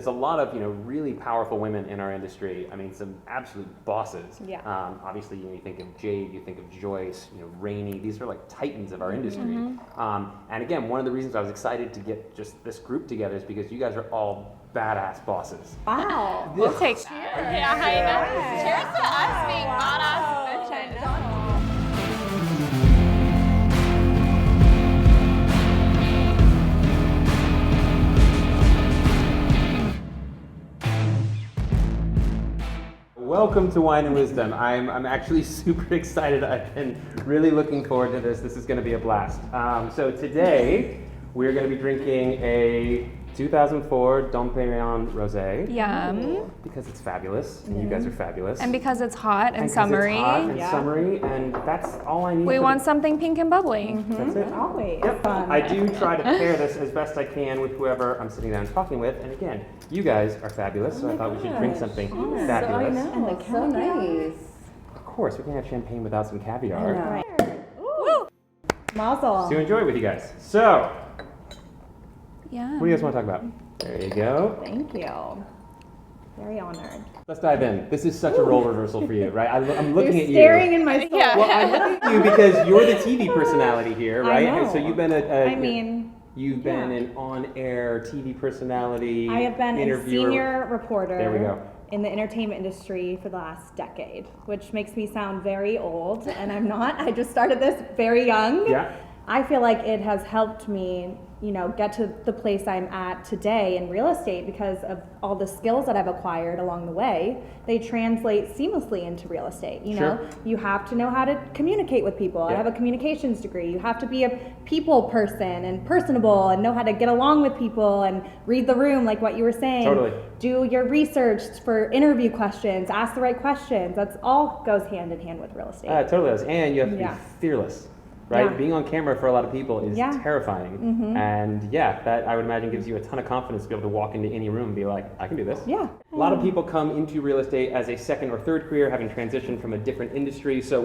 There's a lot of, really powerful women in our industry. I mean, some absolute bosses. Yeah. Obviously, you think of Jade, you think of Joyce, Rainey. These are like titans of our industry. And again, one of the reasons I was excited to get just this group together is because you guys are all badass bosses. Wow. We'll take that. Yeah, I know. Cheers to us being badass bitches. Welcome to Wine and Wisdom. I'm actually super excited. I've been really looking forward to this. This is going to be a blast. So today we're going to be drinking a 2004 Dom Perignon Rosé. Yum. Because it's fabulous, and you guys are fabulous. And because it's hot and and summery. It's hot and summery, and that's all I need. We want something pink and bubbly. That's it. Always Yep. fun. I do try to pair this as best I can with whoever I'm sitting down talking with. And again, you guys are fabulous, so I thought we should drink something fabulous. And the So nice. Of course, we can't have champagne without some caviar. Right. Woo! Mazel. To enjoy with you guys. So, Yeah. what do you guys want to talk about? There you go. Thank you. Very honored. Let's dive in. This is such a role reversal for you, right? I'm looking You're at you. staring in my soul. Yeah. Well, I'm looking at you because you're the TV personality here, right? I know. And so you've been You've been yeah. an on-air TV personality. I have been a interviewer. senior reporter There we go. in the entertainment industry for the last decade, which makes me sound very old, and I'm not. I just started this very young. Yeah. I feel like it has helped me, get to the place I'm at today in real estate because of all the skills that I've acquired along the way. They translate seamlessly into real estate. Sure. You have to know how to communicate with people. I Yeah. have a communications degree. You have to be a people person and personable and know how to get along with people and read the room, like what you were saying. Totally. Do your research for interview questions, ask the right questions. That's all goes hand in hand with real estate. It totally does. And you have to Yeah. be fearless, right? Yeah. Being on camera for a lot of people is Yeah. terrifying. And that I would imagine gives you a ton of confidence to be able to walk into any room and be like, I can do this. Yeah. A lot of people come into real estate as a second or third career, having transitioned from a different industry. So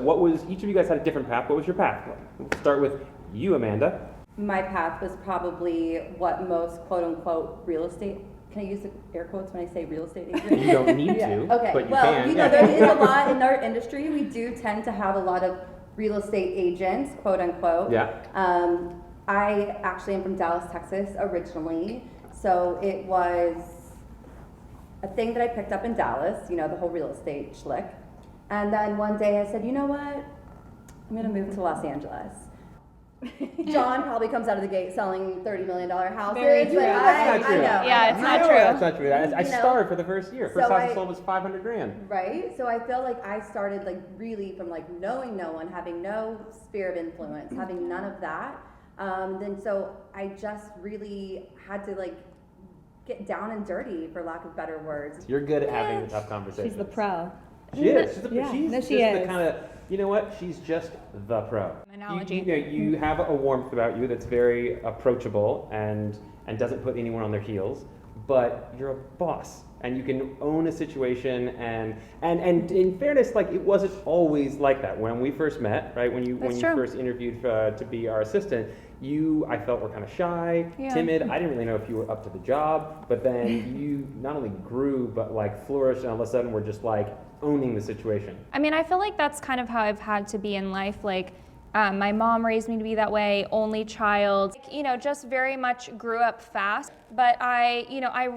each of you guys had a different path. What was your path? We'll start with you, Amanda. My path was probably what most quote unquote real estate. Can I use the air quotes when I say real estate agent? You don't need to, Okay. but you well, can. there is a lot in our industry. We do tend to have a lot of real estate agents, quote unquote. Yeah. I actually am from Dallas, Texas originally. So it was a thing that I picked up in Dallas, the whole real estate schlick. And then one day I said, you know what? I'm gonna move to Los Angeles. John probably comes out of the gate selling $30 million houses. Very true. But That's not true. I know. Yeah, it's not No, true. That's not true. I You know? started for the first year. First So house I I- sold was $500,000. Right? So I feel like I started really from knowing no one, having no sphere of influence, having none of that. Then so I just really had to get down and dirty, for lack of better words. You're good at having the tough conversations. She's the pro. She is. She's, Yeah, she's no, just she the is. kind of, you know what? She's just the pro. Analogy. You have a warmth about you that's very approachable and doesn't put anyone on their heels, but you're a boss and you can own a situation and in fairness, it wasn't always like that. When we first met, right? When you That's true. first interviewed to be our assistant, I felt were kind of shy, Yeah. timid. I didn't really know if you were up to the job, but then you not only grew but flourished, and all of a sudden we're just owning the situation. I mean, I feel like that's kind of how I've had to be in life. My mom raised me to be that way, only child. Just very much grew up fast. But I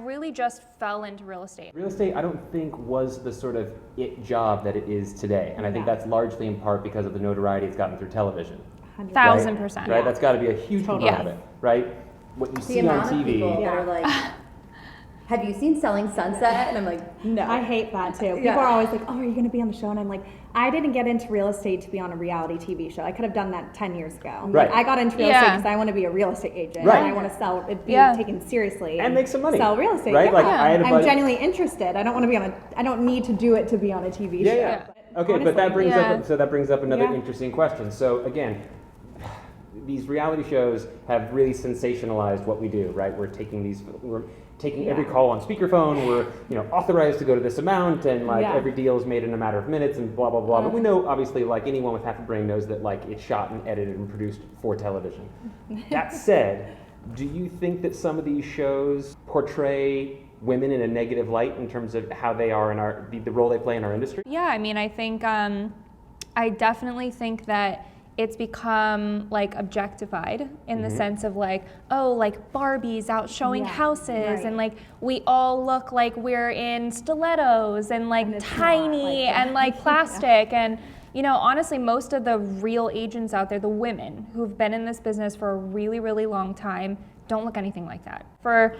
really just fell into real estate. Real estate, I don't think, was the sort of it job that it is today. And I think Yeah. that's largely in part because of the notoriety it's gotten through television. 1,000%. Right? That's got to be a huge component of Yeah. it, right? What you The see on amount of TV. people that are have you seen Selling Sunset? And I'm like, no. I hate that too. People Yeah. are always like, oh, are you going to be on the show? And I'm like, I didn't get into real estate to be on a reality TV show. I could have done that 10 years ago. Right. I got into real Yeah. estate because I want to be a real estate agent. Right. And I want to sell it, be Yeah. taken seriously. And make some money. Sell real estate. Right? Yeah. I had a I'm buddy- genuinely interested. I don't want to be I don't need to do it to be on a TV show. Yeah. Okay, but that honestly. brings up another Yeah. interesting question. So again, these reality shows have really sensationalized what we do, right? We're taking every call on speakerphone. We're authorized to go to this amount, and Yeah. every deal is made in a matter of minutes, and blah blah blah. But we know, obviously, anyone with half a brain knows that it's shot and edited and produced for television. That said, do you think that some of these shows portray women in a negative light in terms of how they are in the role they play in our industry? Yeah, I mean, I think, I definitely think that it's become like objectified in the sense of like, oh, like Barbies out showing houses and like we all look like we're in stilettos and like tiny and like plastic and you know, honestly, most of the real agents out there, the women who've been in this business for a really, really long time, don't look anything like that. For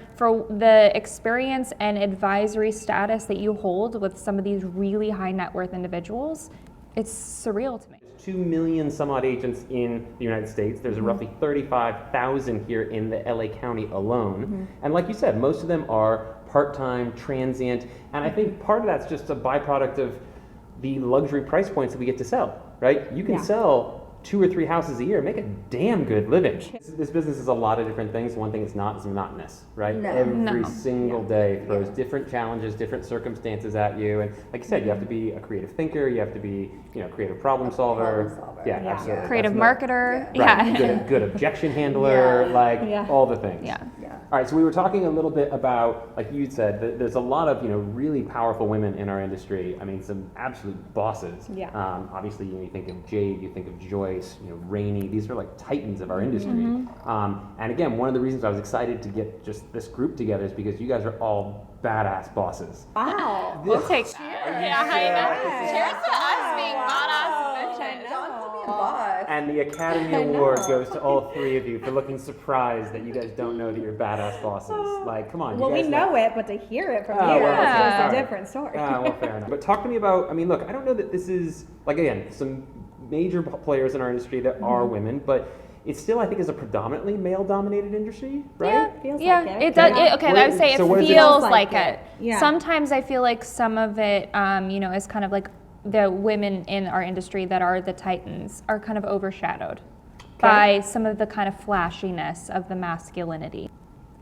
the experience and advisory status that you hold with some of these really high net worth individuals, it's surreal to me. 2 million some odd agents in the United States. There's roughly 35,000 here in the LA County alone. And like you said, most of them are part-time, transient, and I think part of that's just a byproduct of the luxury price points that we get to sell, right? You can sell 2 or 3 houses a year, make a damn good living. This business is a lot of different things. One thing it's not is monotonous, right? Every single day throws different challenges, different circumstances at you. And like you said, you have to be a creative thinker, you have to be, you know, creative problem solver. Yeah, absolutely. Creative marketer. Good objection handler, all the things. Yeah. All right, so we were talking a little bit about, like you said, there's a lot of, you know, really powerful women in our industry. I mean, some absolute bosses. Yeah. Obviously, you know, you think of Jade, you think of Joyce, you know, Rainey. These are like titans of our industry. And again, one of the reasons I was excited to get just this group together is because you guys are all badass bosses. Wow. We'll take that. Yeah, I know. Cheers to us being badass bitches. And the Academy Award goes to all 3 of you for looking surprised that you guys don't know that you're badass bosses. Like, come on. Well, you guys we know it, but to hear it from you well, is a different story. Well, fair enough. But talk to me about, I mean, look, I don't know that this is, like, again, some major players in our industry that are women, but it still, I think, is a predominantly male-dominated industry, right? Yeah, feels yeah, like it. it does. I would say so it what is feels it? like it. Yeah. Sometimes I feel like some of it, you know, is kind of like the women in our industry that are the titans are kind of overshadowed by some of the kind of flashiness of the masculinity.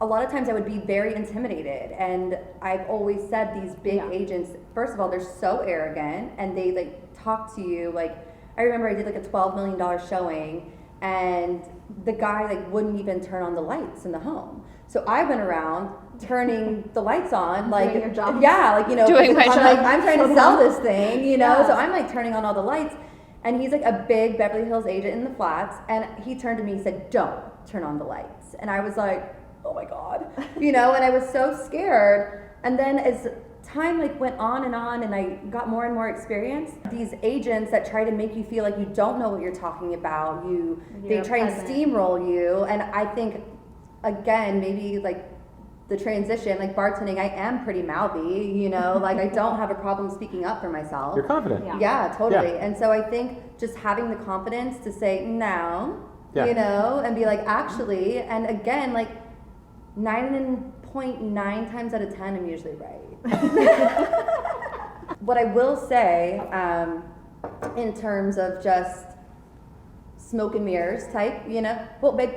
A lot of times I would be very intimidated, and I've always said these big agents, first of all, they're so arrogant, and they like talk to you like, I remember I did like a $12 million showing, and the guy like wouldn't even turn on the lights in the home. So I went around turning the lights on, like, doing your job. yeah, like, you know, Doing my I'm job. like, I'm trying to sell this thing, you know, so I'm like turning on all the lights, and he's like a big Beverly Hills agent in the flats, and he turned to me and said, "Don't turn on the lights," and I was like, oh my God, you know, and I was so scared. And then as time like went on and I got more and more experience, these agents that try to make you feel like you don't know what you're talking about, they try and steamroll you. And I think, again, maybe like the transition, like bartending, I am pretty mouthy, you know, like I don't have a problem speaking up for myself. You're confident. Yeah, totally. Yeah. And so I think just having the confidence to say no, you know, and be like, actually, and again, like 9.9 times out of 10, I'm usually right. What I will say, in terms of just smoke and mirrors type, you know, well, babe,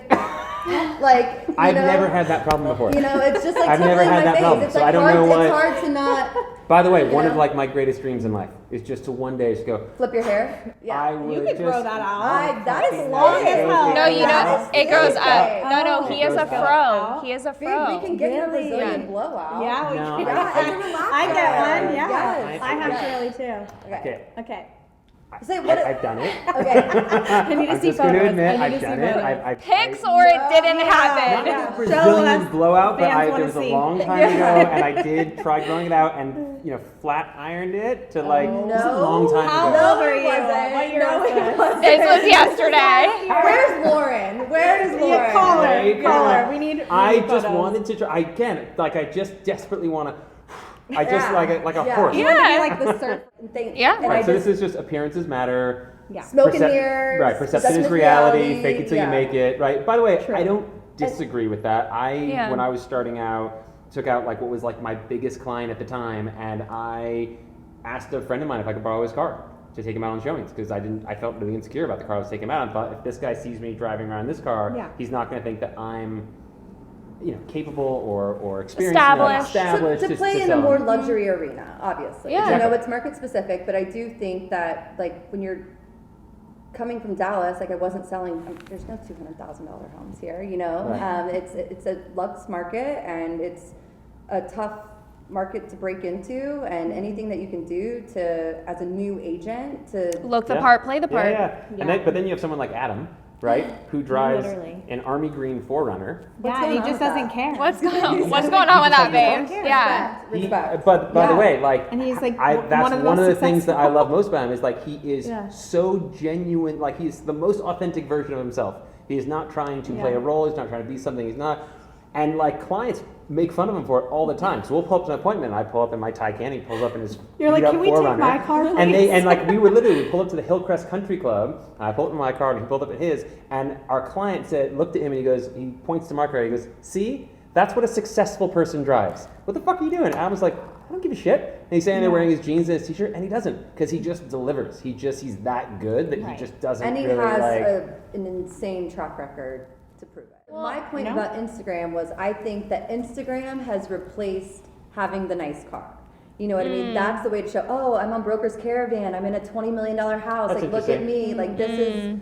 like, I've never had that problem before. You know, it's just like I've never had that problem, it's so like I don't know what. It's hard to not. By the way, one of like my greatest dreams in life is just to one day just go. Flip your hair. Yeah. I would You could grow that out. That is long as hell. No, you know, it grows up. No, he is a goes fro. He is a We fro. can get you a Really? Brazilian blowout. Yeah, we No, can. Yeah, I get one. Yeah, Yes. I have Shirley too. Okay. Okay. Say what? I've done it. Okay. I need to I'm see just going to photos. admit I need I've to see done it. photos. Pics or it didn't happen. Yeah. Not a Brazilian us. blowout, but Fans there wanna was a see. long time ago, and I did try growing it out, and you know, flat ironed it to like this is a long time How ago. old are you? What year was this? This was yesterday. Where's Lauren? Where is Lauren? Yeah, call her. Right? Call her. We need I just photos. wanted to try. I just desperately want to. I just Yeah. like a Yeah. horse. You want to be like the surf. Yeah. And Right, I so just this is just appearances matter. Yeah. smoke and mirrors. Right, perception is reality, fake it till yeah. you make it, right? By the way, True. I don't disagree with that. Yeah. When I was starting out, took out like what was like my biggest client at the time, and I asked a friend of mine if I could borrow his car to take him out on showings, because I felt really insecure about the car I was taking him out on. But if this guy sees me driving around this car, he's not going to think that I'm, you know, capable or experienced enough, established to play in a sell more him. luxury arena, obviously. Yeah. You know, it's market specific, but I do think that like when you're coming from Dallas, like I wasn't selling. There's no $200,000 homes here. You know, Right. it's a lux market, and it's a tough market to break into, and anything that you can do to, as a new agent, to Look the part, play the part. Yeah. But then you have someone like Adam, right, who drives Literally. an army green 4Runner. Yeah, and he just doesn't care. What's going on with that, babe? Yeah. Respect. But by the way, like, And he's like that's one of the things that I successful. love most about him is like he is Yeah. so genuine. Like he's the most authentic version of himself. He is not trying to play a role. He's not trying to be something he's not. And like clients make fun of him for it all the time. So we'll pull up to an appointment. And I pull up in my Taycan. He pulls up in his You're like, beat-up can we take 4Runner. my car, And please? like we pulled up to the Hillcrest Country Club. I pulled up in my car and he pulled up in his. And our client looked at him and he points to my car. He goes, "See, that's what a successful person drives. What the fuck are you doing?" And I was like, "I don't give a shit." And he's standing there wearing his jeans and his t-shirt, and he doesn't, because he just delivers. He's that good that he just doesn't And he really has an insane track record to prove it. My point about Instagram was I think that Instagram has replaced having the nice car. You know what I mean? That's the way to show, oh, I'm on Broker's Caravan, I'm in a $20 million house, That's like look at me, like these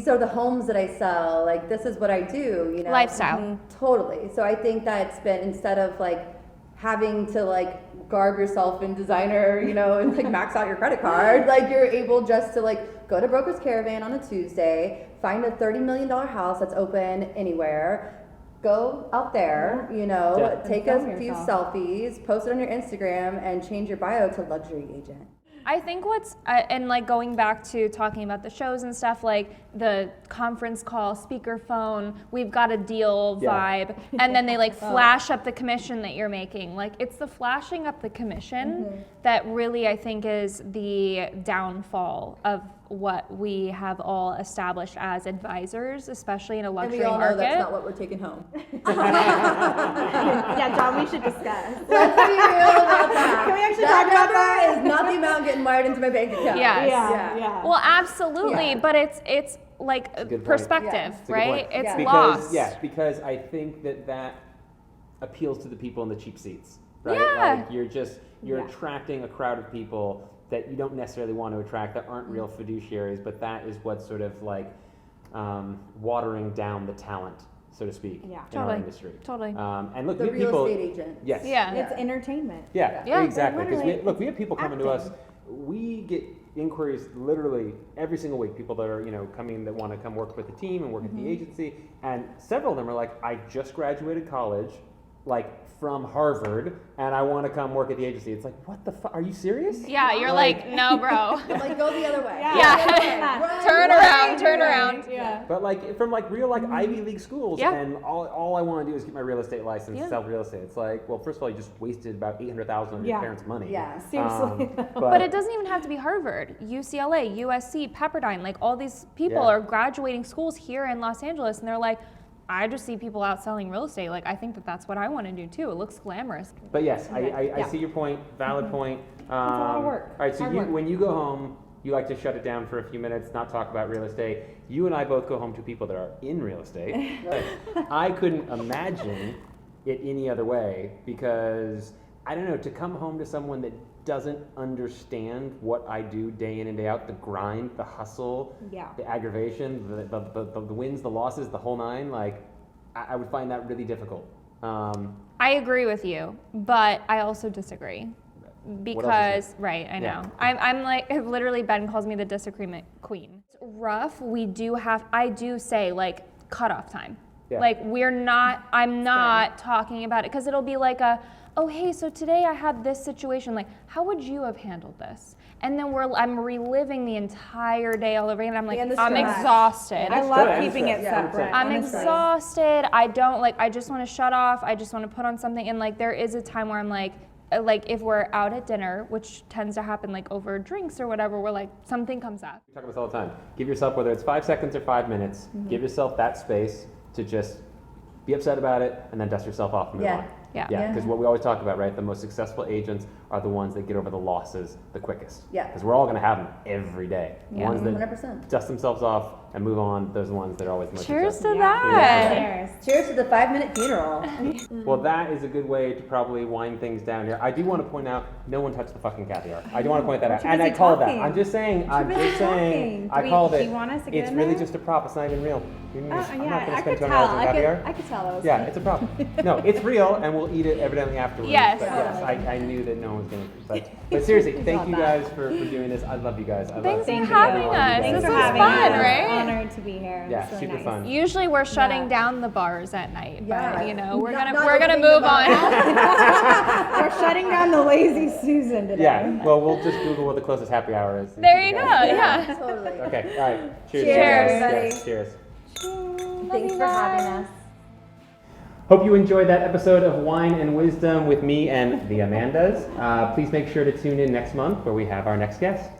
are the homes that I sell, like this is what I do, you know? Lifestyle. Totally. So I think that's been, instead of like having to like garb yourself in designer, you know, and like max out your credit card, like you're able just to like go to Broker's Caravan on a Tuesday, find a $30 million house that's open anywhere, go out there, you know, take a few selfies, post it on your Instagram, and change your bio to luxury agent. I think and like going back to talking about the shows and stuff, like the conference call, speakerphone, we've got a deal vibe, and then they like flash up the commission that you're making. Like it's the flashing up the commission that really I think is the downfall of what we have all established as advisors, especially in a luxury And we all know market. that's not what we're taking home. Yeah, John, we should discuss. Let's be real about that. Can we actually that talk about number that? is not the amount getting wired into my bank account. Yes. Yeah. Well, absolutely, Yeah. but it's like good point. perspective, Yeah. It's a good right? point. It's lost. Because I think that appeals to the people in the cheap seats, right? Yeah. Like you're attracting a crowd of people that you don't necessarily want to attract, that aren't real fiduciaries, but that is what's sort of like watering down the talent, so to speak, in our industry. Totally. And look, The we have real people. estate agent. Yes. Yeah. It's entertainment. Yeah. Exactly. Because Literally, we have people coming to us. acting. We get inquiries literally every single week. People that are coming that want to come work with the team and work at the agency, and several of them are like, "I just graduated college, like from Harvard, and I want to come work at the agency." It's like, what the fuck? Are you serious? Yeah, you're like, no, bro. I'm like, go the other way. Yeah. Turn around. Yeah. But like from like real like Ivy League schools, Yeah. and all I want to do is get my real estate license, Yeah. sell real estate. It's like, well, first of all, you just wasted about $800,000 of your Yeah. parents' money. Yeah. Seriously. But it doesn't even have to be Harvard, UCLA, USC, Pepperdine. Like all these people are graduating schools here in Los Angeles, and they're like, I just see people out selling real estate. Like I think that's what I want to do too. It looks glamorous. But yes, I see your point. Valid point. It's a lot of work. All right, so Hard work. when you go home, you like to shut it down for a few minutes, not talk about real estate. You and I both go home to people that are in real estate. I couldn't imagine it any other way, because I don't know, to come home to someone that doesn't understand what I do day in and day out, the grind, the hustle, the aggravation, the wins, the losses, the whole nine, like I would find that really difficult. I agree with you, but I also disagree. Because, right, I know. Yeah. I'm like, literally Ben calls me the disagreement queen. It's rough. I do say like cutoff time. Yeah. Like I'm not talking about it, because it'll be like oh hey, so today I had this situation, like how would you have handled this? And then I'm reliving the entire day all over again. I'm like, And the I'm stress. exhausted. I love stress. keeping it Yeah. separate. I'm And the stress. exhausted. I just want to shut off. I just want to put on something. And like, there is a time where I'm like if we're out at dinner, which tends to happen like over drinks or whatever, where like something comes up. We talk about this all the time. Give yourself, whether it's 5 seconds or 5 minutes, give yourself that space to just be upset about it and then dust yourself off and move on. Yeah. Because what we always talk about, right? The most successful agents are the ones that get over the losses the quickest. Yeah. Because we're all going to have them every day. The Yeah. ones that 100%. dust themselves off and move on, those are the ones that are always the most Cheers successful. to that. Cheers. Cheers to the 5-minute funeral. Well, that is a good way to probably wind things down here. I do want to point out, no one touched the fucking caviar. I do want to point that out. You're And I busy called that. talking. I'm just saying, You're busy talking. I Do called it. you want us to get It's in really there? just a prop. It's not even real. I'm not going to I spend could $200 tell. on caviar. I could tell that was Yeah, fake. it's a prop. No, it's real, and will eat it evidently afterwards. Yes. But yes, I knew that no one was going to. But seriously, thank you guys for doing this. I love you guys. I Thanks love for having all you us. guys. Thanks This for was having fun, us. right? Honored to be here. Yeah, It's really super nice. fun. Usually we're shutting Yeah. down the bars at night, Yeah. but you know we're Not gonna opening move the bar. on. We're shutting down the Lazy Susan today. Yeah, well, we'll just Google what the closest happy hour is. There you go. Yeah. Totally. Okay, all right. Cheers. Cheers, guys. everybody. Yes, cheers. Thanks for having us. Hope you enjoyed that episode of Wine and Wisdom with me and the Amandas. Please make sure to tune in next month where we have our next guest.